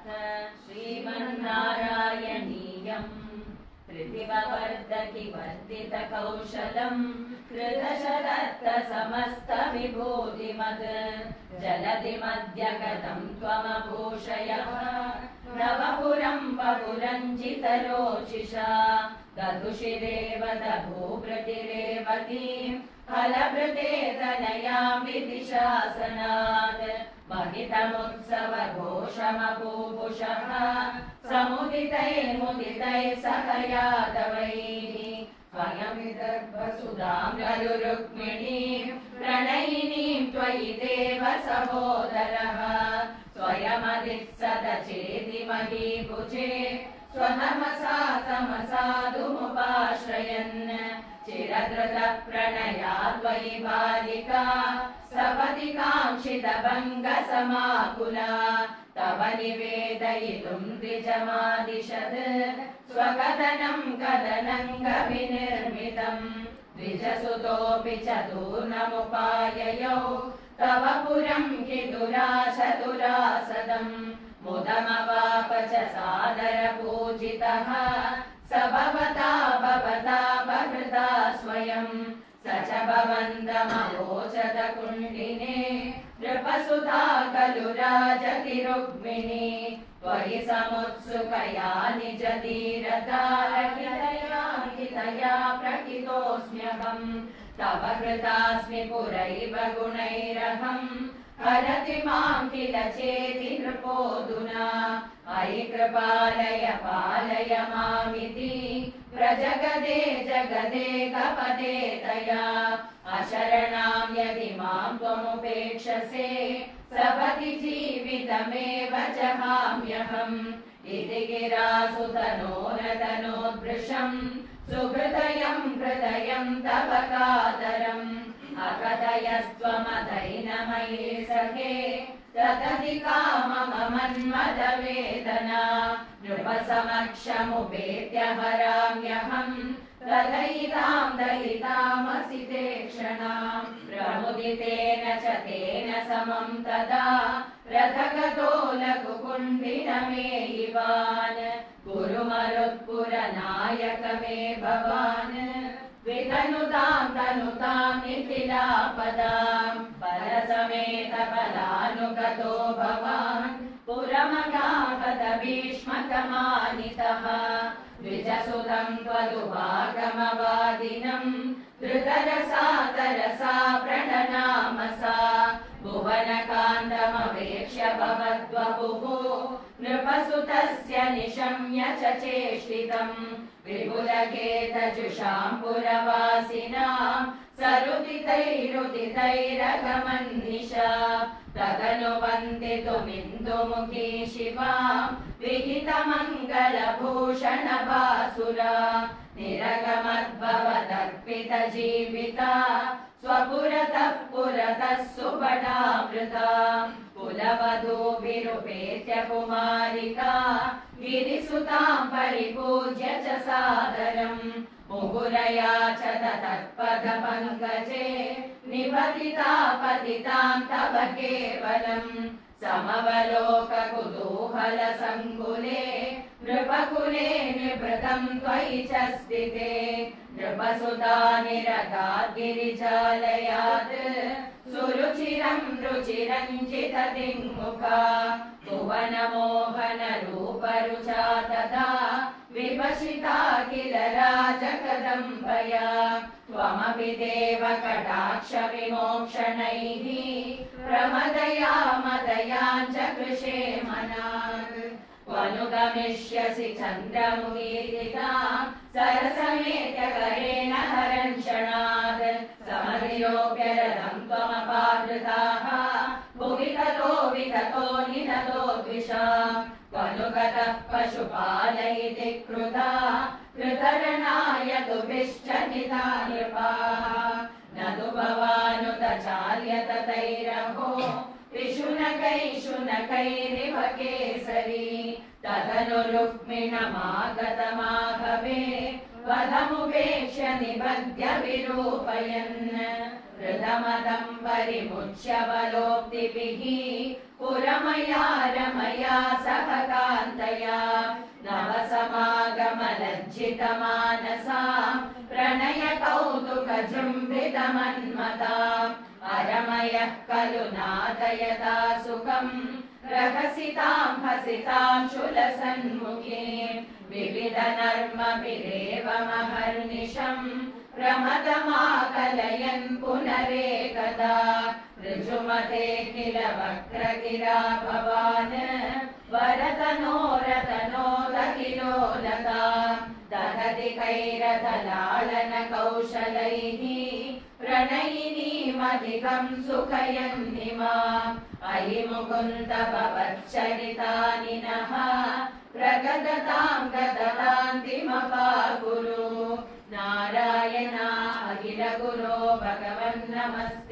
श्रीमन्नारायणीयम् पृथिववर्धकि वर्धित कौशलम् कृतशरत्त समस्त विभूतिमत् जलधि मध्यगतम् त्वमभूषयः नवपुरम् वपुरञ्जितरोचिषा ददुषिरेव दभूभृतिरेवतीम् फलभृते तनयाम् विधिशासनात् महितमुत्सव घोषमपूपुषः समुदितैर्मुदितैः सह यादवैः स्वयमिदर्भसुधाम् रघुरुक्मिणीम् प्रणयिनीम् त्वयि देव सहोदरः स्वयमदित्सदचेति महीभुजे स्वनमसा समसाधुमुपाश्रयन् चिरधृत प्रणया त्वयि बालिका सपदि काङ्क्षितभङ्गसमाकुला तव निवेदयितुम् द्विजमादिशत् स्वकथनम् कदनङ्गविनिर्मितम् द्विजसुतोऽपि चतुर्नमुपाययौ तव पुरम् कितुराचतुरासदम् मुदमवाप च सादर पूजितः स भवता बभृता स्वयम् स च भवन्तमवोचत कुण्डिने नृपसुधा खलु राजति रुक्मिणी त्वयि समुत्सुकया निज धीरता हितया प्रकितोऽस्म्यहम् तव कृतास्मि पुरैव गुणैरहम् हरति माम् किल चेति नृपोऽधुना अयि कृपालय पालय मामिति प्रजगदे जगदे कपदे तया अशरणाम् यदि माम् त्वमुपेक्षसे सपदि जीवितमेव जहाम्यहम् इति गिरासुतनोरतनोद्भृशम् सुहृदयम् हृदयम् तव कातरम् अकथयस्त्वमदैनमये सखे तदधिका मम मन्मदवेदना नृपसमक्षमुपेत्य हराम्यहम् तदयिताम् दयितामसि ते क्षणाम् प्रमुदितेन च तेन समम् तदा रथगतो लघुकुण्डिनमेहिवान् कुरु मरुत्पुरनायक मे भवान् वितनुताम् तनुताम् निखिलापदाम् परसमेत बलानुगतो भवान् पुरमगागत भीष्मकमानितः द्विजसुतम् त्वदुभागमवादिनम् धृतरसा तरसा प्रणनामसा भुवनकान्तमवेक्ष्य भवद्वपुः नृपसुतस्य निशम्य च चेष्टितम् विपुलकेतजुषाम् पुरवासिनाम् सरुदितैरुदितैरगमन्निशा तदनुवन्दितुमिन्दुमुखी शिवाम् विहितमङ्गलभूषणभासुरा निरगमद्भवदर्पितजीविता स्वपुरतः पुरतः सुभटामृता कुलवधूभिरुपेत्य कुमारिका गिरिसुताम् परिपूज्य च सादरम् मुहुरया च तत्पदपङ्कजे निपतिता पतिताम् तव केवलम् समवलोक कुतूहल सङ्कुले नृपकुले निभृतम् त्वयि च स्थिते नृपसुता निरतात् गिरिजालयात् सुरुचिरम् रुचिरञ्जितदिङ्मुखा भुवनमोहनरूपरुचा तदा विभसिता किल राजकदम्बया त्वमपि देव कटाक्ष विमोक्षणैः प्रमदया मदयाञ्च कृशे मनात् त्वनुगमिष्यसि चन्द्रमुदीरिताम् सरसमेत्य करेण हरञ्षणात् समधिरोप्यरथम् त्वमपावृताः भुवि ततो विततो निनतो द्विषाम् त्वनुगतः पशुपालयिति कृता कृतरणाय तुभिश्च निता नृपाः न तु भवानुत चाल्यत तैरहो विशुनकैशुनकैरिव केसरी तदनु रुक्मिणमागतमाघवे वधमुपेक्ष्य निबध्य विरूपयन् हृदमदम् परिमुच्य बलोक्तिभिः पुरमया रमया सह त्वया नवसमागमलज्जितमानसाम् प्रणय कौतुकजृम्भितमन्मताम् अरमयः खलु नादयता सुखम् रहसिताम् हसिताम् शूलसन्मुखीम् विविधनर्मभिरेवमहर्निशम् प्रमदमाकलयन् पुनरेकदा ऋजुमते किल वक्रगिरा भवान् वरतनोरतनोदकिलोलता दहति कैरतलालन कौशलैः प्रणयिनीमधिकम् सुखयन्निमाम् अयि मुकुन्द भवच्चरितानि नः प्रगदताम् गततान्तिमपाकुरु नारायण अखिल गुरो भगवन् नमस्ते।